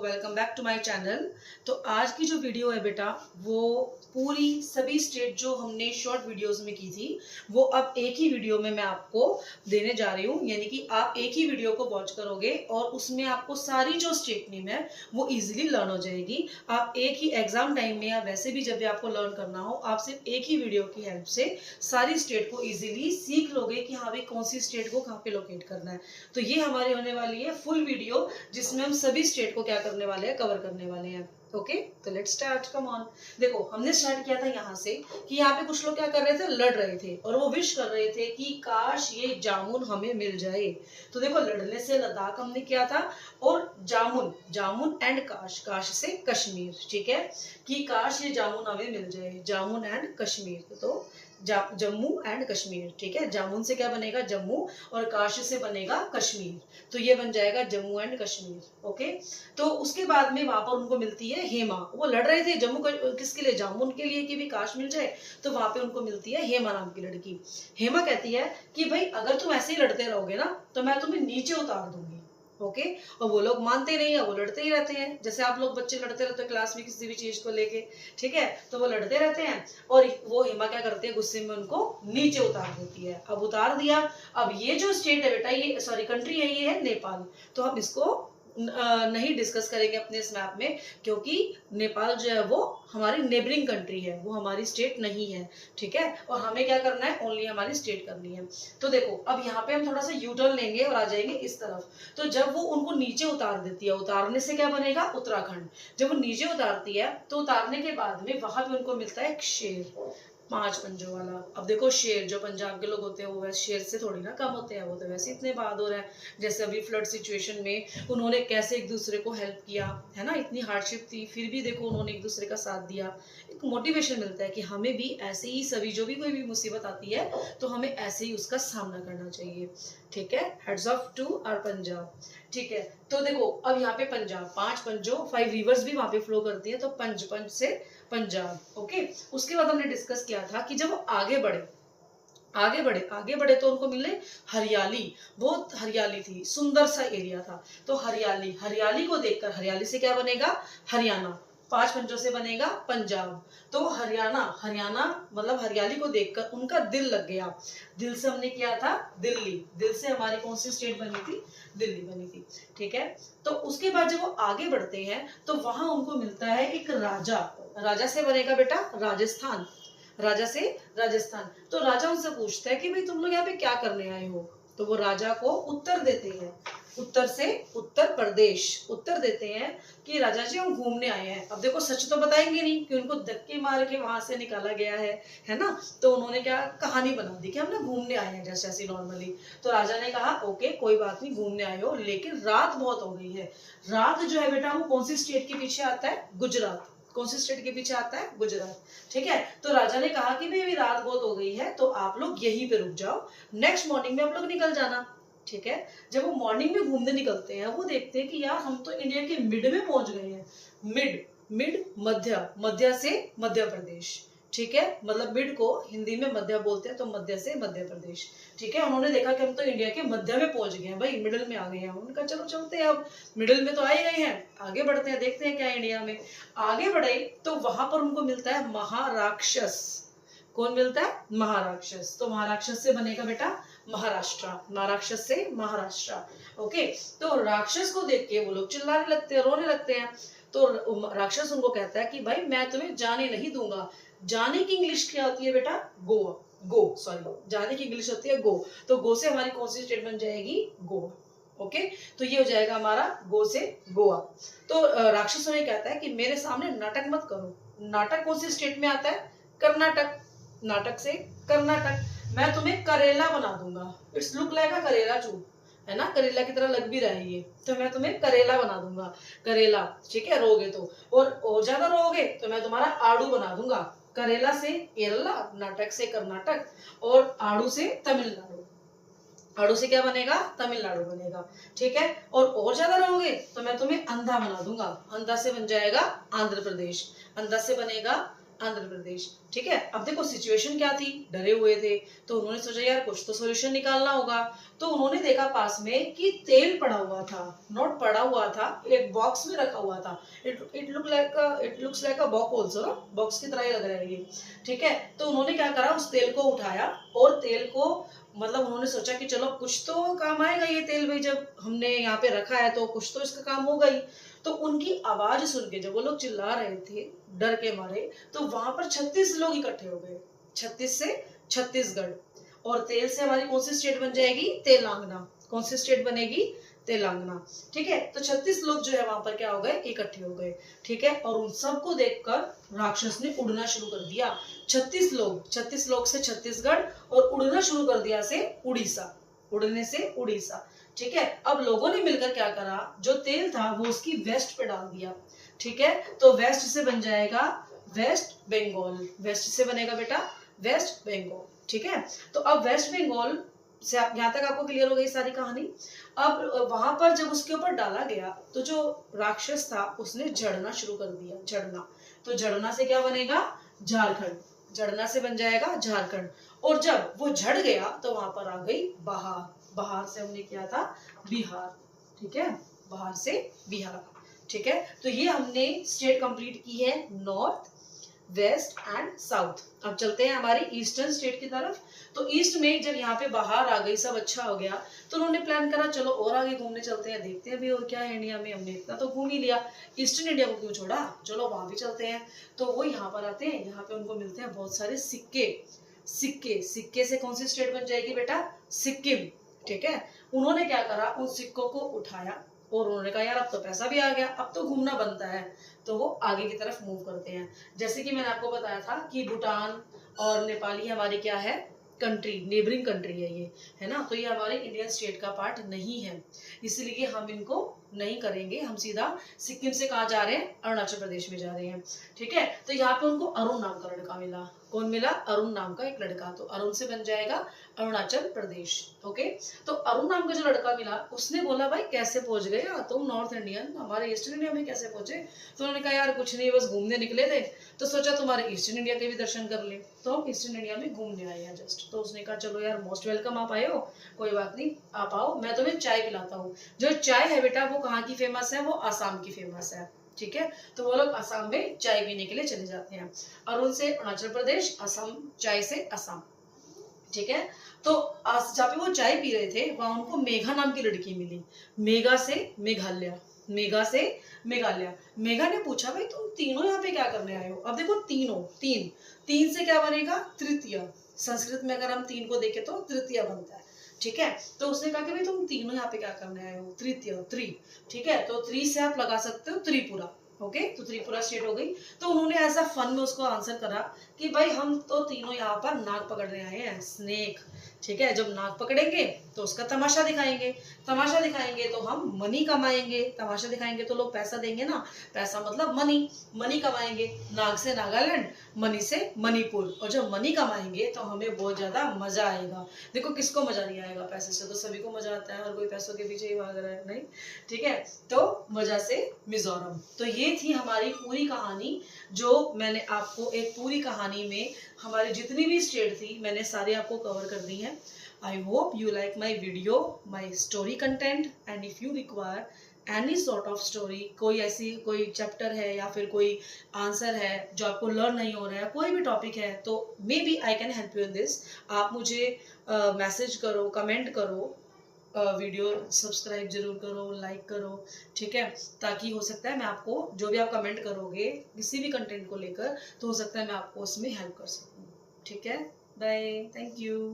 Welcome back to my channel. तो आज की जो वीडियो है बेटा, वो पूरी सभी स्टेट जो हमने शॉर्ट वीडियोस में की थी वो अब एक ही वीडियो में मैं आपको देने जा रही हूँ। यानी कि आप एक ही वीडियो को वॉच करोगे और उसमें आपको सारी जो स्टेट नेम है वो इजीली लर्न हो जाएगी। आप एक ही एग्जाम टाइम में या वैसे भी जब भी आपको लर्न करना हो, आप सिर्फ एक ही वीडियो की हेल्प से सारी स्टेट को इजीली सीख लोगे कि हाँ भाई कौन सी स्टेट को कहाँ पे लोकेट करना है। तो ये हमारी होने वाली है फुल वीडियो जिसमें हम सभी स्टेट को क्या करने वाले हैं, कवर करने वाले हैं। ओके, तो लेट्स स्टार्ट। Come on. देखो, हमने स्टार्ट किया था यहाँ से कि यहाँ पे कुछ लोग क्या कर रहे थे, लड़ रहे थे और वो विश कर रहे थे कि काश ये जामुन हमें मिल जाए। तो देखो, लड़ने से लद्दाख हमने किया था और जामुन, जामुन एंड काश, काश से कश्मीर। ठीक है, कि काश ये जामुन हमें मिल जाए, जामुन एंड कश्मीर। तो जम्मू एंड कश्मीर। ठीक है, जामुन से क्या बनेगा, जम्मू, और काश से बनेगा कश्मीर। तो ये बन जाएगा जम्मू एंड कश्मीर। ओके, तो उसके बाद में वहां पर उनको मिलती है हेमा। वो लड़ रहे थे जम्मू किसके लिए, जामुन के लिए कि भी काश मिल जाए। तो वहां पे उनको मिलती है हेमा नाम की लड़की। हेमा कहती है कि भाई अगर तुम ऐसे ही लड़ते रहोगे ना तो मैं तुम्हें नीचे उतार दूंगी। ओके, और वो लोग मानते नहीं है, वो लड़ते ही रहते हैं। जैसे आप लोग बच्चे लड़ते रहते हो क्लास में किसी भी चीज को लेके। ठीक है, तो वो लड़ते रहते हैं और वो हेमा क्या करती है, गुस्से में उनको नीचे उतार देती है। अब उतार दिया, अब ये जो स्टेट है बेटा, ये सॉरी कंट्री है, ये है नेपाल। तो हम इसको नहीं डिस्कस करेंगे अपने इस मैप में, क्योंकि नेपाल जो है वो हमारी नेबरिंग कंट्री है, वो हमारी स्टेट नहीं है। ठीक है, और हमें क्या करना है, ओनली हमारी स्टेट करनी है। तो देखो, अब यहाँ पे हम थोड़ा सा यू टर्न लेंगे और आ जाएंगे इस तरफ। तो जब वो उनको नीचे उतार देती है, उतारने से क्या बनेगा, उत्तराखंड। जब वो नीचे उतारती है तो उतारने के बाद में वहां पे उनको मिलता है एक शेर, 5 पंजों वाला। अब देखो, शेर जो पंजाब के लोग होते हैं वो वैसे शेर से थोड़ी ना कम होते हैं, वो तो वैसे इतने बहादुर हैं। जैसे अभी फ्लड सिचुएशन में उन्होंने कैसे एक दूसरे को हेल्प किया है ना, इतनी हार्डशिप थी फिर भी देखो उन्होंने एक दूसरे का साथ दिया। एक मोटिवेशन मिलता है कि हमें भी ऐसे ही सभी जो भी कोई भी मुसीबत आती है तो हमें ऐसे ही उसका सामना करना चाहिए। ठीक है, hats off to our Punjab. ठीक है, तो देखो अब यहाँ पे पंजाब, 5 पंजों, 5 रिवर्स भी वहां पे फ्लो करती है, तो पंज, पंज से पंजाब। ओके, उसके बाद हमने डिस्कस किया था कि जब वो आगे बढ़े, आगे बढ़े तो उनको मिले हरियाली। बहुत हरियाली थी, सुंदर सा एरिया था। तो हरियाली, हरियाली को देखकर, हरियाली से क्या बनेगा, हरियाणा। 5 पंजों से बनेगा पंजाब। तो हरियाणा, हरियाणा मतलब हरियाली को देखकर उनका दिल लग गया। दिल से हमने किया था दिल्ली, दिल से हमारी कौन सी स्टेट बनी थी, दिल्ली बनी थी। ठीक है, तो उसके बाद जब वो आगे बढ़ते हैं तो वहां उनको मिलता है एक राजा। राजा से बनेगा बेटा राजस्थान, राजा से राजस्थान। तो राजा उनसे पूछता है कि भाई तुम लोग यहाँ पे क्या करने आए हो। तो वो राजा को उत्तर देते हैं, उत्तर से उत्तर प्रदेश, उत्तर देते हैं कि राजा जी हम घूमने आए हैं। अब देखो, सच तो बताएंगे नहीं कि उनको धक्के मार के वहां से निकाला गया है ना। तो उन्होंने क्या कहानी बना दी कि हम ना घूमने आए हैं जैसे ऐसी नॉर्मली। तो राजा ने कहा ओके कोई बात नहीं, घूमने आए हो, लेकिन रात बहुत हो गई है। रात जो है बेटा वो कौन सी स्टेट के पीछे आता है, गुजरात। कौन सी स्टेट के पीछे आता है, गुजरात। ठीक है, तो राजा ने कहा कि भाई रात बहुत हो गई है तो आप लोग यहीं पे रुक जाओ, नेक्स्ट मॉर्निंग में आप लोग निकल जाना। ठीक है, जब वो मॉर्निंग में घूमने निकलते हैं वो देखते हैं कि यार हम तो इंडिया के मिड में पहुंच गए हैं। मिड, मिड मध्य, मध्य से मध्य प्रदेश। ठीक है, मतलब मिड को हिंदी में मध्य बोलते हैं, तो मध्य से मध्य प्रदेश। ठीक है, उन्होंने देखा कि हम तो इंडिया के मध्य में पहुंच गए हैं, भाई मिडिल में आ गए हैं। उन्होंने कहा चलो चलते हैं, अब मिडिल में तो आ ही गए हैं, आगे बढ़ते हैं, देखते हैं क्या है इंडिया में। आगे बढ़े तो वहां पर उनको मिलता है महाराक्षस। कौन मिलता है, महाराक्षस। तो महाराक्षस से बनेगा बेटा महाराष्ट्र, महाराक्षस से महाराष्ट्र। ओके, तो राक्षस को देख के वो लोग चिल्लाने लगते हैं, रोने लगते हैं। तो राक्षस उनको कहता है कि भाई मैं तुम्हें जाने नहीं दूंगा। जाने की इंग्लिश क्या होती है बेटा, गोवा, गो, सॉरी, जाने की इंग्लिश होती है गो। तो गो से हमारी कौन सी स्टेट बन जाएगी, गोवा। ओके, तो ये हो जाएगा हमारा गो से गोवा। तो राक्षस उन्हें कहता है कि मेरे सामने नाटक मत करो। नाटक कौन सी स्टेट में आता है, कर्नाटक। नाटक से कर्नाटक। मैं तुम्हें करेला बना दूंगा, इट्स लुक लाइक अ करेला चू, है ना, करेला की तरह लग भी रहा है ये। तो मैं तुम्हें करेला बना दूंगा, करेला। ठीक है, रोगे तो, और ज्यादा रोगे तो मैं तुम्हारा आड़ू बना दूंगा। करेला से केरला, नाटक से कर्नाटक, और आड़ू से तमिलनाडु। आड़ू से क्या बनेगा, तमिलनाडु बनेगा। ठीक है, और ज्यादा रहोगे तो मैं तुम्हें अंधा बना दूंगा। अंधा से बन जाएगा आंध्र प्रदेश, अंधा से बनेगा आंध्र प्रदेश। ठीक है, अब देखो सिचुएशन क्या थी, डरे हुए थे, तो उन्होंने सोचा यार कुछ तो सॉल्यूशन निकालना होगा। तो उन्होंने देखा पास में कि तेल पड़ा हुआ था, नॉट पड़ा हुआ था, एक बॉक्स में रखा हुआ था। It looks like a box also ना, बॉक्स की तरह ही लग रहा है ये। ठीक है, तो उन्होंने क्या करा, उस तेल को उठाया और तेल को मतलब उन्होंने सोचा कि चलो कुछ तो काम आएगा ये तेल, भाई जब हमने यहाँ पे रखा है तो कुछ तो इसका काम होगा ही। तो उनकी आवाज सुन के जब वो लोग चिल्ला रहे थे डर के मारे, तो वहां पर 36 लोग इकट्ठे हो गए, 36 से छत्तीसगढ़। और तेल से हमारी कौन सी स्टेट बन जाएगी, तेलंगाना। कौन सी स्टेट बनेगी, तेलंगाना। ठीक है, तो 36 लोग जो है वहां पर क्या हो गए, इकट्ठे हो गए। ठीक है, और उन सबको देखकर राक्षस ने उड़ना शुरू कर दिया। 36 लोग से छत्तीसगढ़, और उड़ना शुरू कर दिया से उड़ीसा, उड़ने से उड़ीसा। ठीक है, अब लोगों ने मिलकर क्या करा, जो तेल था वो उसकी वेस्ट पे डाल दिया। ठीक है, तो वेस्ट से बन जाएगा वेस्ट बंगाल, वेस्ट से बनेगा बेटा वेस्ट बंगाल। ठीक है, तो अब वेस्ट बंगाल से यहाँ तक आपको क्लियर हो गई सारी कहानी। अब वहां पर जब उसके ऊपर डाला गया तो जो राक्षस था उसने झड़ना शुरू कर दिया, झड़ना। तो झड़ना से क्या बनेगा, झारखंड, झड़ना से बन जाएगा झारखंड। और जब वो झड़ गया तो वहां पर आ गई बहार, बहार से हमने किया था बिहार। ठीक है, बहार से बिहार। ठीक है, तो ये हमने स्टेट कंप्लीट की है, नॉर्थ, वेस्ट एंड साउथ। अब चलते हैं हमारी ईस्टर्न स्टेट की तरफ। तो ईस्ट में जब यहाँ पे बाहर आ गई, सब अच्छा हो गया, तो उन्होंने प्लान करा चलो और आगे घूमने चलते हैं, देखते हैं भी और क्या है इंडिया में, हमने इतना तो घूम ही लिया, ईस्टर्न इंडिया को क्यों छोड़ा, चलो वहां भी चलते हैं। तो वो यहाँ पर आते हैं, यहाँ पे उनको मिलते हैं बहुत सारे सिक्के। सिक्के, सिक्के से कौन सी स्टेट बन जाएगी बेटा, सिक्किम। ठीक है, उन्होंने क्या करा, उन सिक्कों को उठाया और उन्होंने कहा यार अब तो पैसा भी आ गया, अब तो घूमना बनता है। तो वो आगे की तरफ मूव करते हैं। जैसे कि मैंने आपको बताया था कि भूटान और नेपाली हमारी क्या है, कंट्री, नेबरिंग कंट्री है ये, है ना। तो ये हमारे इंडियन स्टेट का पार्ट नहीं है, इसलिए हम इनको नहीं करेंगे। हम सीधा सिक्किम से कहाँ जा रहे हैं, अरुणाचल प्रदेश में जा रहे हैं। ठीक है, तो यहाँ पे उनको अरुण नाम का लड़का मिला। कौन मिला, अरुण नाम का एक लड़का। तो अरुण से बन जाएगा अरुणाचल प्रदेश। ओके, तो अरुण नाम का जो लड़का मिला उसने बोला भाई कैसे पहुंच गए तुम नॉर्थ इंडियन, हमारे ईस्टर्न इंडिया में कैसे पहुंचे। तो उन्होंने कहा यार कुछ नहीं, बस घूमने निकले थे, तो सोचा तुम्हारे ईस्टर्न इंडिया के भी दर्शन कर ले, तो हम ईस्टर्न इंडिया में घूमने आए हैं जस्ट। तो उसने कहा चलो यार मोस्ट वेलकम, आप आए हो, कोई बात नहीं आप आओ, मैं तुम्हें चाय पिलाता हूँ। जो चाय है बेटा वो कहाँ की फेमस है, वो आसाम की फेमस है। ठीक है, तो वो लोग असम में चाय पीने के लिए चले जाते हैं। अरुण से अरुणाचल प्रदेश, असम, चाय से असम। ठीक है, तो जहाँ पे वो चाय पी रहे थे वहां उनको मेघा नाम की लड़की मिली। मेघा से मेघालय, मेघा से मेघालय। मेघा ने पूछा भाई तुम तीनों यहाँ पे क्या करने आए हो। अब देखो तीनों, तीन, तीन से क्या बनेगा, तृतीय। संस्कृत में अगर हम तीन को देखें तो तृतीय बनता है। ठीक है, तो उसने कहा कि भाई तुम तीनों यहाँ पे क्या करने आए हो, तृतीय, त्रि। ठीक है, तो त्रि से आप लगा सकते हो त्रिपुरा। ओके, तो त्रिपुरा स्टेट हो गई। तो उन्होंने ऐसा फन में उसको आंसर करा कि भाई हम तो तीनों यहाँ पर नाग पकड़ने आए हैं, स्नेक। ठीक है, जब नाग पकड़ेंगे तो उसका तमाशा दिखाएंगे, तमाशा दिखाएंगे तो हम मनी कमाएंगे, तमाशा दिखाएंगे तो लोग पैसा देंगे ना, पैसा मतलब मनी, मनी कमाएंगे। नाग से नागालैंड, मनी से मणिपुर। और जब मनी कमाएंगे तो हमें बहुत ज्यादा मजा आएगा। देखो किसको मजा नहीं आएगा, पैसे से तो सभी को मजा आता है, और कोई पैसों के पीछे ही भाग रहा है, नहीं। ठीक है, तो मजा से मिजोरम। तो ये थी हमारी पूरी कहानी, जो मैंने आपको एक पूरी कहानी में हमारी जितनी भी स्टेट थी मैंने सारी आपको कवर कर दी है। I hope you like my video, my story content, and if you require any sort of story, कोई ऐसी कोई चैप्टर है या फिर कोई आंसर है जो आपको लर्न नहीं हो रहा है, कोई भी टॉपिक है, तो maybe I can help you in this. आप मुझे मैसेज करो, कमेंट करो, वीडियो सब्सक्राइब जरूर करो, लाइक करो। ठीक है, ताकि हो सकता है मैं आपको जो भी आप कमेंट करोगे किसी भी कंटेंट को लेकर, तो हो सकता है मैं आपको उसमें हेल्प कर सकूं। ठीक है, बाय, थैंक यू।